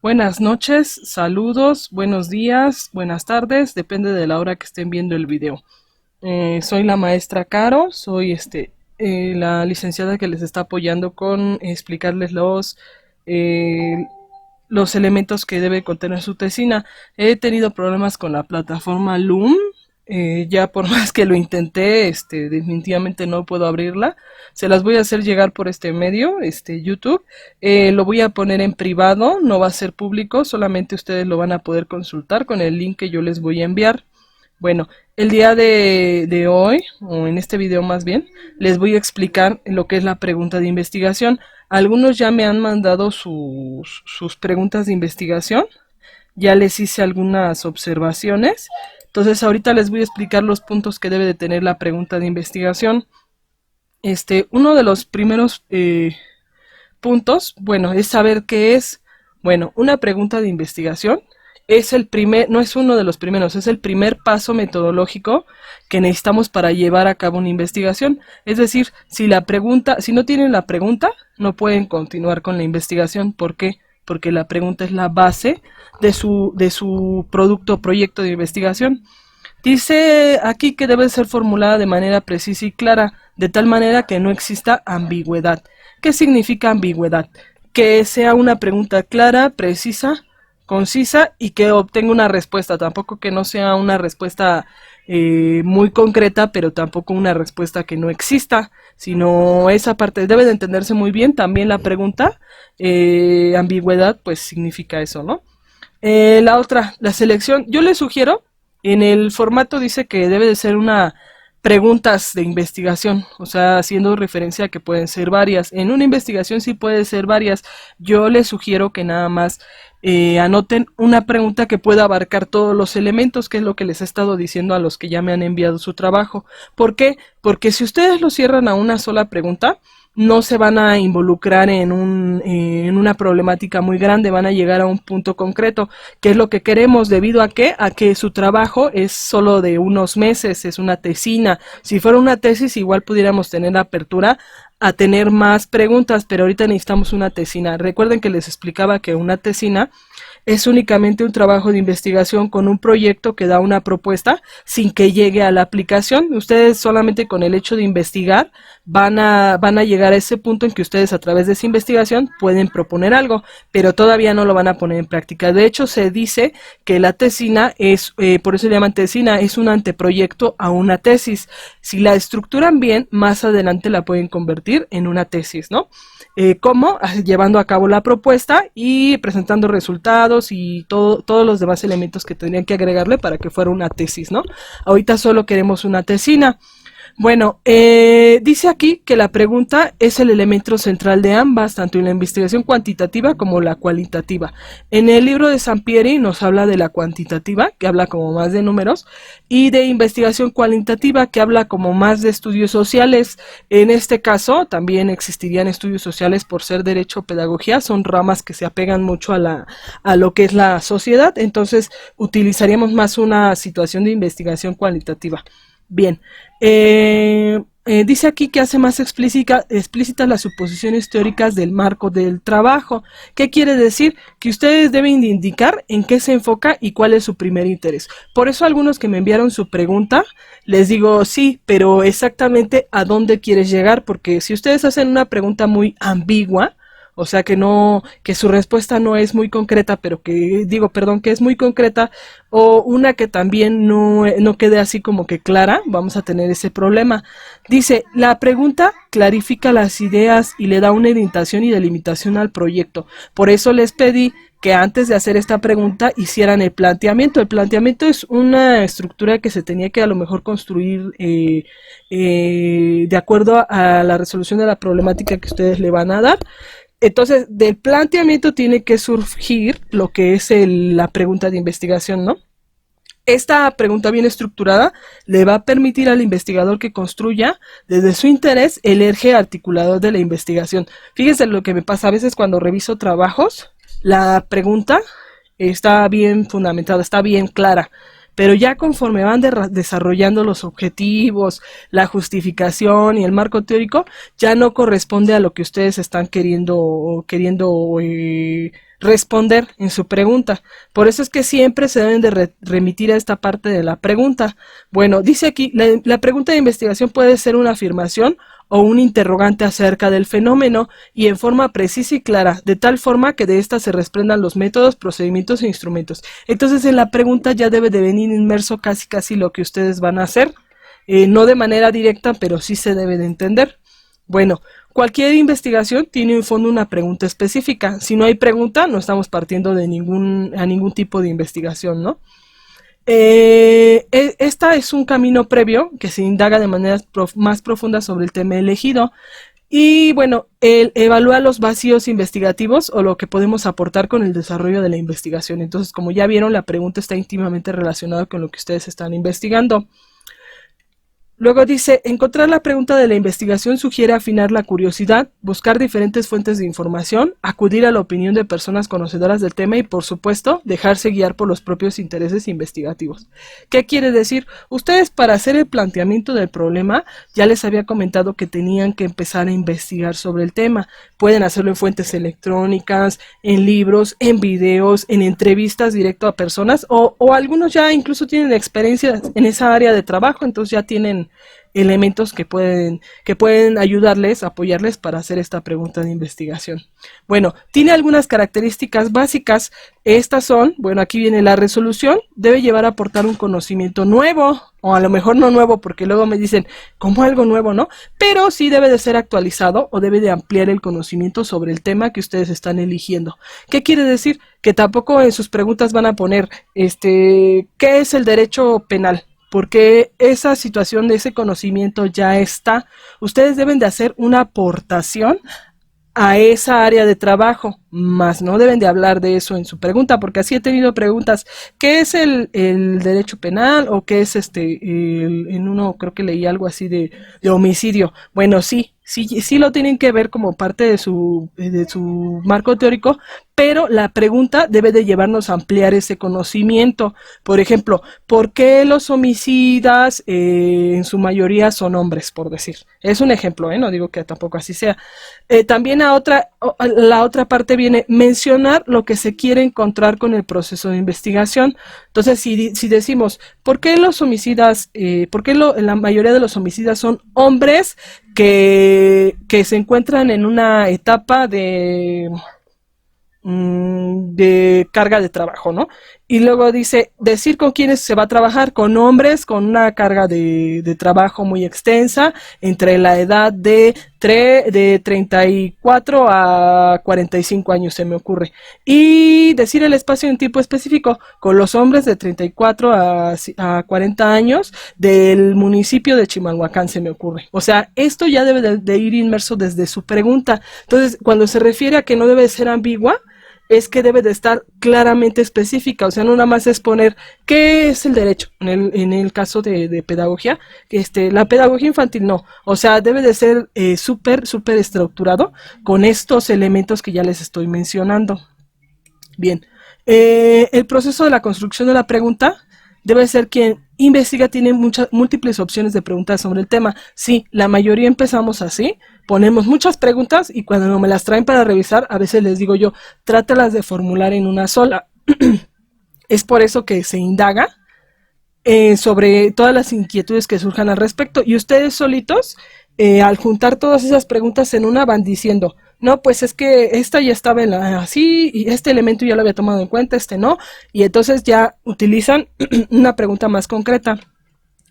Buenas noches, saludos, buenos días, buenas tardes, depende de la hora que estén viendo el video. Soy la maestra Caro, soy la licenciada que les está apoyando con explicarles eh, los elementos que debe contener su tesina. He tenido problemas con la plataforma Loom, ya por más que lo intenté, definitivamente no puedo abrirla. Se las voy a hacer llegar por este medio, YouTube. Lo voy a poner en privado, no va a ser público, solamente ustedes lo van a poder consultar con el link que yo les voy a enviar. Bueno, el día de hoy, o en este video más bien, les voy a explicar lo que es la pregunta de investigación. Algunos ya me han mandado sus preguntas de investigación, ya les hice algunas observaciones, entonces ahorita les voy a explicar los puntos que debe de tener la pregunta de investigación. Uno de los primeros puntos, bueno, es saber qué es, bueno, una pregunta de investigación. Es el primer, no es uno de los primeros, es el primer paso metodológico que necesitamos para llevar a cabo una investigación. Es decir, si no tienen la pregunta, no pueden continuar con la investigación. ¿Por qué? Porque la pregunta es la base de su producto o proyecto de investigación. Dice aquí que debe ser formulada de manera precisa y clara, de tal manera que no exista ambigüedad. ¿Qué significa ambigüedad? Que sea una pregunta clara, precisa, concisa y que obtenga una respuesta. Tampoco que no sea una respuesta muy concreta, pero tampoco una respuesta que no exista, sino esa parte debe de entenderse muy bien. También la pregunta, ambigüedad, pues significa eso, ¿no? La otra, la selección. Yo les sugiero, en el formato dice que debe de ser una preguntas de investigación, o sea, haciendo referencia a que pueden ser varias. En una investigación sí puede ser varias. Yo les sugiero que nada más anoten una pregunta que pueda abarcar todos los elementos, que es lo que les he estado diciendo a los que ya me han enviado su trabajo. ¿Por qué? Porque si ustedes lo cierran a una sola pregunta, no se van a involucrar en una problemática muy grande, van a llegar a un punto concreto, que es lo que queremos, debido a que su trabajo es solo de unos meses, es una tesina. Si fuera una tesis, igual pudiéramos tener apertura a tener más preguntas, pero ahorita necesitamos una tesina. Recuerden que les explicaba que una tesina es únicamente un trabajo de investigación con un proyecto que da una propuesta sin que llegue a la aplicación. Ustedes solamente con el hecho de investigar van a llegar a ese punto en que ustedes a través de esa investigación pueden proponer algo, pero todavía no lo van a poner en práctica. De hecho, se dice que la tesina es, por eso le llaman tesina, es un anteproyecto a una tesis. Si la estructuran bien, más adelante la pueden convertir en una tesis, ¿no? ¿Cómo? Llevando a cabo la propuesta y presentando resultados y todos los demás elementos que tendrían que agregarle para que fuera una tesis, ¿no? Ahorita solo queremos una tesina. Bueno, dice aquí que la pregunta es el elemento central de ambas, tanto en la investigación cuantitativa como la cualitativa. En el libro de Sampieri nos habla de la cuantitativa, que habla como más de números, y de investigación cualitativa, que habla como más de estudios sociales. En este caso, también existirían estudios sociales por ser derecho o pedagogía, son ramas que se apegan mucho a lo que es la sociedad, entonces utilizaríamos más una situación de investigación cualitativa. Bien, dice aquí que hace más explícitas las suposiciones teóricas del marco del trabajo. ¿Qué quiere decir? Que ustedes deben de indicar en qué se enfoca y cuál es su primer interés. Por eso algunos que me enviaron su pregunta, les digo sí, pero exactamente a dónde quieres llegar, porque si ustedes hacen una pregunta muy ambigua, o sea que no, que su respuesta no es muy concreta, pero que es muy concreta, o una que también no quede así como que clara, vamos a tener ese problema. Dice, la pregunta clarifica las ideas y le da una orientación y delimitación al proyecto. Por eso les pedí que antes de hacer esta pregunta hicieran el planteamiento. El planteamiento es una estructura que se tenía que a lo mejor construir de acuerdo a la resolución de la problemática que ustedes le van a dar. Entonces, del planteamiento tiene que surgir lo que es la pregunta de investigación, ¿no? Esta pregunta bien estructurada le va a permitir al investigador que construya desde su interés el eje articulador de la investigación. Fíjense lo que me pasa a veces cuando reviso trabajos, la pregunta está bien fundamentada, está bien clara, pero ya conforme van desarrollando los objetivos, la justificación y el marco teórico, ya no corresponde a lo que ustedes están queriendo responder en su pregunta. Por eso es que siempre se deben de remitir a esta parte de la pregunta. Bueno, dice aquí, la pregunta de investigación puede ser una afirmación o un interrogante acerca del fenómeno y en forma precisa y clara, de tal forma que de ésta se desprendan los métodos, procedimientos e instrumentos. Entonces en la pregunta ya debe de venir inmerso casi lo que ustedes van a hacer, no de manera directa, pero sí se debe de entender. Bueno, cualquier investigación tiene en fondo una pregunta específica. Si no hay pregunta, no estamos partiendo de ningún tipo de investigación, ¿no? Esta es un camino previo que se indaga de manera más profunda sobre el tema elegido y bueno, él evalúa los vacíos investigativos o lo que podemos aportar con el desarrollo de la investigación. Entonces, como ya vieron, la pregunta está íntimamente relacionada con lo que ustedes están investigando. Luego dice, encontrar la pregunta de la investigación sugiere afinar la curiosidad, buscar diferentes fuentes de información, acudir a la opinión de personas conocedoras del tema y, por supuesto, dejarse guiar por los propios intereses investigativos. ¿Qué quiere decir? Ustedes para hacer el planteamiento del problema, ya les había comentado que tenían que empezar a investigar sobre el tema. Pueden hacerlo en fuentes electrónicas, en libros, en videos, en entrevistas directo a personas o algunos ya incluso tienen experiencia en esa área de trabajo, entonces ya tienen elementos que pueden ayudarles, apoyarles para hacer esta pregunta de investigación. Bueno, tiene algunas características básicas. Estas son, bueno, aquí viene la resolución, debe llevar a aportar un conocimiento nuevo, o a lo mejor no nuevo, porque luego me dicen, ¿cómo algo nuevo, no? Pero sí debe de ser actualizado o debe de ampliar el conocimiento sobre el tema que ustedes están eligiendo. ¿Qué quiere decir? Que tampoco en sus preguntas van a poner, ¿qué es el derecho penal? Porque esa situación de ese conocimiento ya está. Ustedes deben de hacer una aportación a esa área de trabajo, más no deben de hablar de eso en su pregunta, porque así he tenido preguntas, ¿qué es el derecho penal? O ¿qué es en uno creo que leí algo así de homicidio? Bueno, sí lo tienen que ver como parte de su marco teórico, pero la pregunta debe de llevarnos a ampliar ese conocimiento. Por ejemplo, ¿por qué los homicidas en su mayoría son hombres, por decir? Es un ejemplo, no digo que tampoco así sea. También la otra parte viene mencionar lo que se quiere encontrar con el proceso de investigación. Entonces, si decimos, ¿por qué los homicidas, la mayoría de los homicidas son hombres que se encuentran en una etapa de carga de trabajo, ¿no? Y luego dice, decir con quiénes se va a trabajar, con hombres con una carga de trabajo muy extensa, entre la edad de 34 a 45 años, se me ocurre. Y decir el espacio en tiempo específico, con los hombres de 34 a 40 años del municipio de Chimalhuacán, se me ocurre. O sea, esto ya debe de ir inmerso desde su pregunta. Entonces, cuando se refiere a que no debe ser ambigua, es que debe de estar claramente específica, o sea, no nada más es poner qué es el derecho, en el caso de pedagogía, la pedagogía infantil no, o sea, debe de ser súper estructurado con estos elementos que ya les estoy mencionando. Bien, el proceso de la construcción de la pregunta debe ser quien investiga, tiene múltiples opciones de preguntas sobre el tema. Sí, la mayoría empezamos así, ponemos muchas preguntas y cuando me las traen para revisar, a veces les digo yo, trátalas de formular en una sola. Es por eso que se indaga sobre todas las inquietudes que surjan al respecto y ustedes solitos, al juntar todas esas preguntas en una, van diciendo, no, pues es que esta ya estaba así, y este elemento ya lo había tomado en cuenta, no, y entonces ya utilizan una pregunta más concreta.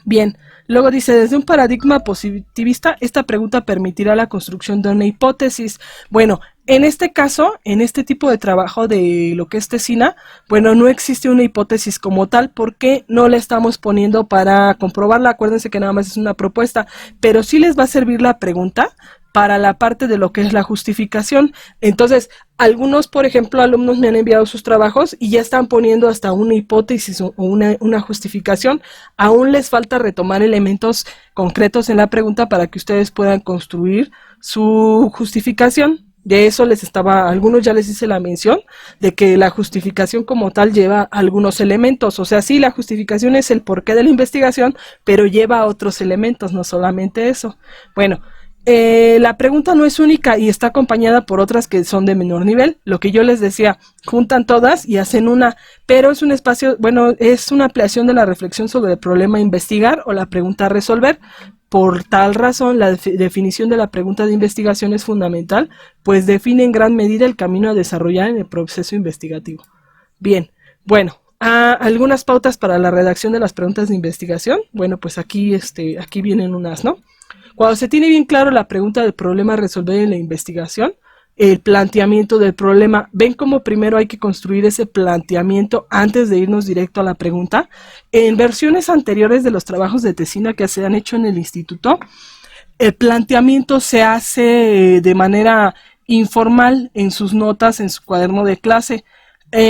Bien, luego dice, desde un paradigma positivista, esta pregunta permitirá la construcción de una hipótesis. Bueno, en este caso, en este tipo de trabajo de lo que es tesina, bueno, no existe una hipótesis como tal porque no la estamos poniendo para comprobarla. Acuérdense que nada más es una propuesta, pero sí les va a servir la pregunta para la parte de lo que es la justificación. Entonces, algunos, por ejemplo, alumnos me han enviado sus trabajos y ya están poniendo hasta una hipótesis o una justificación. Aún les falta retomar elementos concretos en la pregunta para que ustedes puedan construir su justificación. De eso algunos ya les hice la mención, de que la justificación como tal lleva algunos elementos. O sea, sí, la justificación es el porqué de la investigación, pero lleva otros elementos, no solamente eso. Bueno, La pregunta no es única y está acompañada por otras que son de menor nivel. Lo que yo les decía, juntan todas y hacen una, pero es un espacio, bueno, es una ampliación de la reflexión sobre el problema a investigar o la pregunta a resolver. Por tal razón, la definición de la pregunta de investigación es fundamental, pues define en gran medida el camino a desarrollar en el proceso investigativo. Bien, bueno, algunas pautas para la redacción de las preguntas de investigación. Bueno, pues aquí vienen unas, ¿no? Cuando se tiene bien claro la pregunta del problema a resolver en la investigación, el planteamiento del problema, ven cómo primero hay que construir ese planteamiento antes de irnos directo a la pregunta. En versiones anteriores de los trabajos de tesina que se han hecho en el instituto, el planteamiento se hace de manera informal en sus notas, en su cuaderno de clase.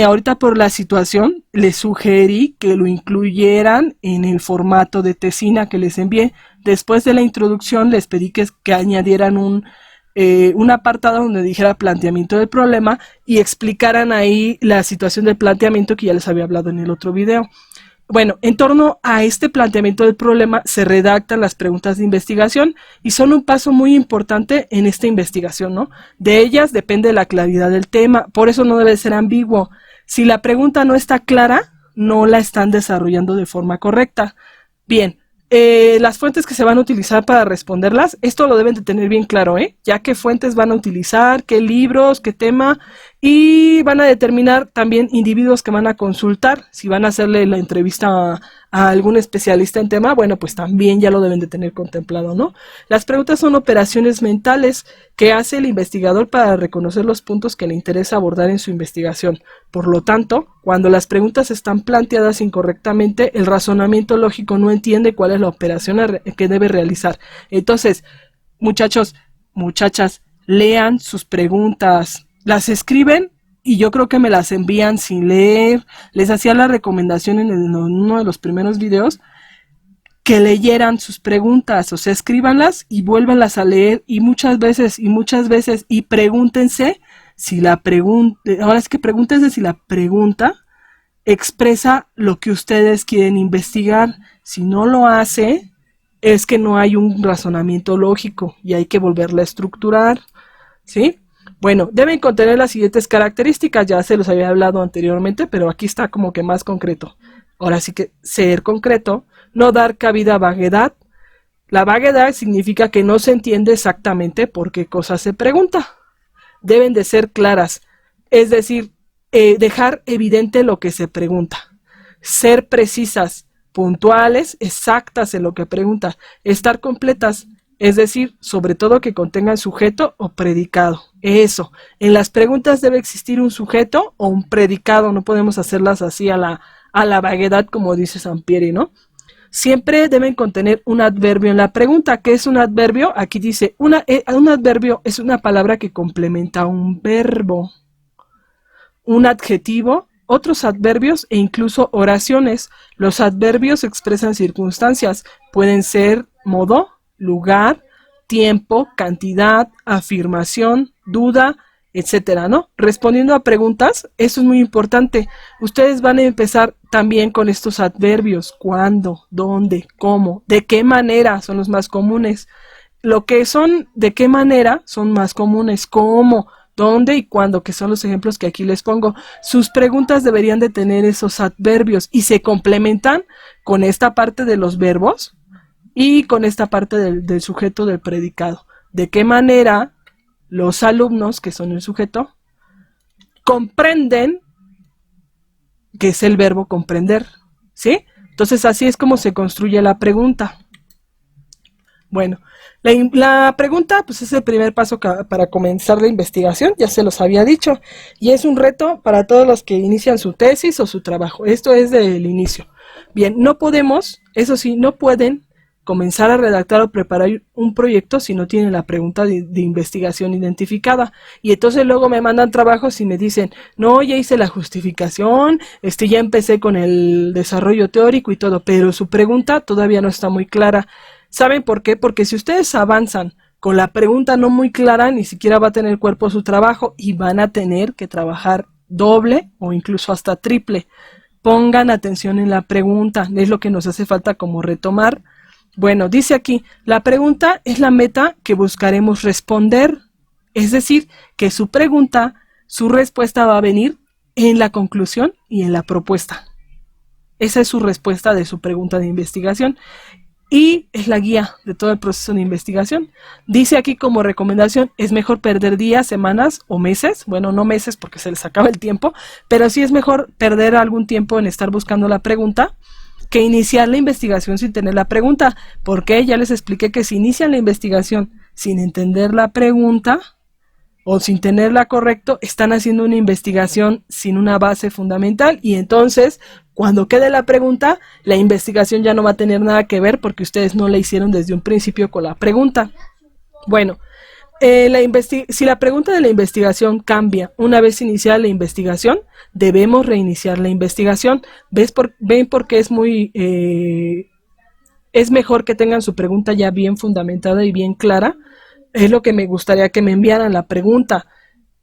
Ahorita por la situación les sugerí que lo incluyeran en el formato de tesina que les envié. Después de la introducción les pedí que añadieran un apartado donde dijera planteamiento del problema y explicaran ahí la situación del planteamiento que ya les había hablado en el otro video. Bueno, en torno a este planteamiento del problema se redactan las preguntas de investigación y son un paso muy importante en esta investigación, ¿no? De ellas depende la claridad del tema, por eso no debe ser ambiguo. Si la pregunta no está clara, no la están desarrollando de forma correcta. Bien, las fuentes que se van a utilizar para responderlas, esto lo deben de tener bien claro, ya qué fuentes van a utilizar, qué libros, qué tema, y van a determinar también individuos que van a consultar, si van a hacerle la entrevista a algún especialista en tema, bueno, pues también ya lo deben de tener contemplado, ¿no? Las preguntas son operaciones mentales que hace el investigador para reconocer los puntos que le interesa abordar en su investigación. Por lo tanto, cuando las preguntas están planteadas incorrectamente, el razonamiento lógico no entiende cuál es la operación que debe realizar. Entonces, muchachos, muchachas, lean sus preguntas, las escriben y yo creo que me las envían sin leer. Les hacía la recomendación en uno de los primeros videos que leyeran sus preguntas, o sea, escríbanlas y vuélvanlas a leer y muchas veces y pregúntense si la pregunta, ahora es que pregúntense si la pregunta expresa lo que ustedes quieren investigar. Si no lo hace, es que no hay un razonamiento lógico y hay que volverla a estructurar, ¿sí? Bueno, deben contener las siguientes características, ya se los había hablado anteriormente, pero aquí está como que más concreto. Ahora sí que ser concreto, no dar cabida a vaguedad. La vaguedad significa que no se entiende exactamente por qué cosa se pregunta. Deben de ser claras, es decir, dejar evidente lo que se pregunta. Ser precisas, puntuales, exactas en lo que pregunta. Estar completas, es decir, sobre todo que contengan sujeto o predicado. Eso, en las preguntas debe existir un sujeto o un predicado, no podemos hacerlas así a la vaguedad como dice Sampieri, ¿no? Siempre deben contener un adverbio en la pregunta. ¿Qué es un adverbio? Aquí dice, un adverbio es una palabra que complementa un verbo, un adjetivo, otros adverbios e incluso oraciones. Los adverbios expresan circunstancias, pueden ser modo, lugar, tiempo, cantidad, afirmación, duda, etcétera, ¿no? Respondiendo a preguntas, eso es muy importante. Ustedes van a empezar también con estos adverbios: cuándo, dónde, cómo, de qué manera son los más comunes. Lo que son de qué manera son más comunes, cómo, dónde y cuándo, que son los ejemplos que aquí les pongo. Sus preguntas deberían de tener esos adverbios y se complementan con esta parte de los verbos y con esta parte del sujeto del predicado. ¿De qué manera los alumnos, que son el sujeto, comprenden, que es el verbo comprender? ¿Sí? Entonces así es como se construye la pregunta. Bueno, la pregunta pues es el primer paso para comenzar la investigación, ya se los había dicho, y es un reto para todos los que inician su tesis o su trabajo. Esto es del inicio. Bien, no podemos, eso sí, no pueden comenzar a redactar o preparar un proyecto si no tienen la pregunta de investigación identificada. Y entonces luego me mandan trabajos y me dicen, no, ya hice la justificación, ya empecé con el desarrollo teórico y todo, pero su pregunta todavía no está muy clara. ¿Saben por qué? Porque si ustedes avanzan con la pregunta no muy clara, ni siquiera va a tener cuerpo su trabajo y van a tener que trabajar doble o incluso hasta triple. Pongan atención en la pregunta, es lo que nos hace falta como retomar. Bueno, dice aquí, la pregunta es la meta que buscaremos responder. Es decir, que su pregunta, su respuesta va a venir en la conclusión y en la propuesta. Esa es su respuesta de su pregunta de investigación y es la guía de todo el proceso de investigación. Dice aquí como recomendación, es mejor perder días, semanas o meses, bueno, no meses porque se les acaba el tiempo, pero sí es mejor perder algún tiempo en estar buscando la pregunta que iniciar la investigación sin tener la pregunta, porque ya les expliqué que si inician la investigación sin entender la pregunta o sin tenerla correcto, están haciendo una investigación sin una base fundamental y entonces cuando quede la pregunta, la investigación ya no va a tener nada que ver porque ustedes no la hicieron desde un principio con la pregunta. Bueno, si la pregunta de la investigación cambia una vez iniciada la investigación, debemos reiniciar la investigación. ¿Ven por qué es mejor que tengan su pregunta ya bien fundamentada y bien clara? Es lo que me gustaría que me enviaran la pregunta.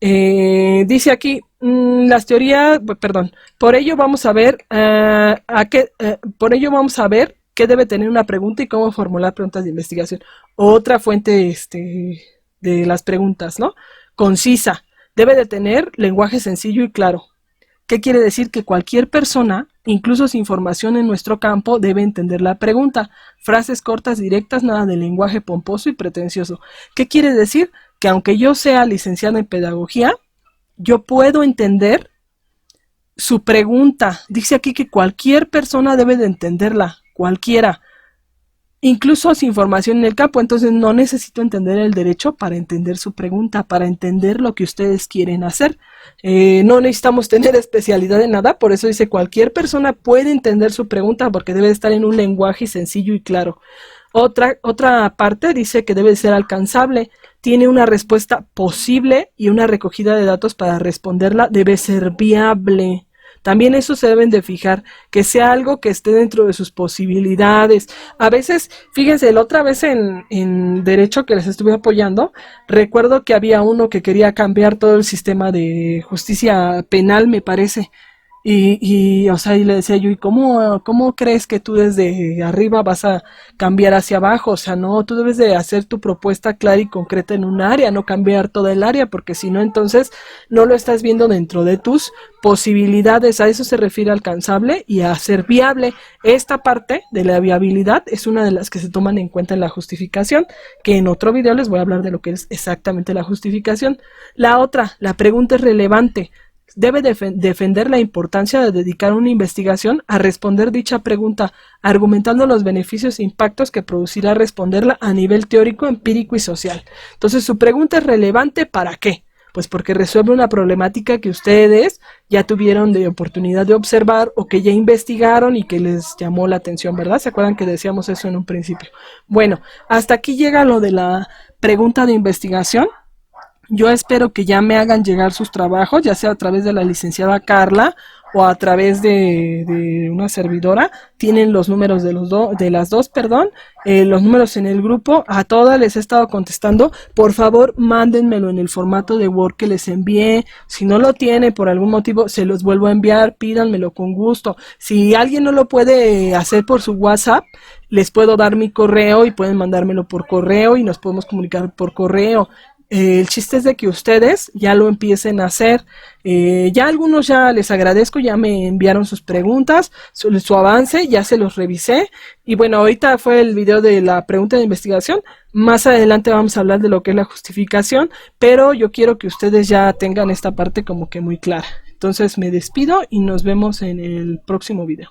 Dice aquí, las teorías, perdón, por ello vamos a ver qué debe tener una pregunta y cómo formular preguntas de investigación. Otra fuente de las preguntas, ¿no? Concisa. Debe de tener lenguaje sencillo y claro. ¿Qué quiere decir? Que cualquier persona, incluso sin formación en nuestro campo, debe entender la pregunta. Frases cortas, directas, nada de lenguaje pomposo y pretencioso. ¿Qué quiere decir? Que aunque yo sea licenciada en pedagogía, yo puedo entender su pregunta. Dice aquí que cualquier persona debe de entenderla, cualquiera. Incluso sin formación en el campo, entonces no necesito entender el derecho para entender su pregunta, para entender lo que ustedes quieren hacer. No necesitamos tener especialidad en nada, por eso dice cualquier persona puede entender su pregunta porque debe estar en un lenguaje sencillo y claro. Otra parte dice que debe ser alcanzable, tiene una respuesta posible y una recogida de datos para responderla debe ser viable. También eso se deben de fijar, que sea algo que esté dentro de sus posibilidades. A veces, fíjense, la otra vez en Derecho que les estuve apoyando, recuerdo que había uno que quería cambiar todo el sistema de justicia penal, me parece. O sea, y le decía yo, ¿y cómo crees que tú desde arriba vas a cambiar hacia abajo? O sea, no, tú debes de hacer tu propuesta clara y concreta en un área, no cambiar toda el área, porque si no, entonces no lo estás viendo dentro de tus posibilidades. A eso se refiere alcanzable y a ser viable. Esta parte de la viabilidad es una de las que se toman en cuenta en la justificación, que en otro video les voy a hablar de lo que es exactamente la justificación. La otra, la pregunta es relevante. Debe defender la importancia de dedicar una investigación a responder dicha pregunta, argumentando los beneficios e impactos que producirá responderla a nivel teórico, empírico y social. Entonces, su pregunta es relevante, ¿para qué? Pues porque resuelve una problemática que ustedes ya tuvieron de oportunidad de observar o que ya investigaron y que les llamó la atención, ¿verdad? ¿Se acuerdan que decíamos eso en un principio? Bueno, hasta aquí llega lo de la pregunta de investigación. Yo espero que ya me hagan llegar sus trabajos, ya sea a través de la licenciada Carla o a través de una servidora. Tienen los números de las dos, los números en el grupo. A todas les he estado contestando. Por favor, mándenmelo en el formato de Word que les envié. Si no lo tiene por algún motivo, se los vuelvo a enviar. Pídanmelo con gusto. Si alguien no lo puede hacer por su WhatsApp, les puedo dar mi correo y pueden mandármelo por correo y nos podemos comunicar por correo. El chiste es de que ustedes ya lo empiecen a hacer. Ya algunos ya les agradezco, ya me enviaron sus preguntas, su avance, ya se los revisé. Y bueno, ahorita fue el video de la pregunta de investigación. Más adelante vamos a hablar de lo que es la justificación, pero yo quiero que ustedes ya tengan esta parte como que muy clara. Entonces me despido y nos vemos en el próximo video.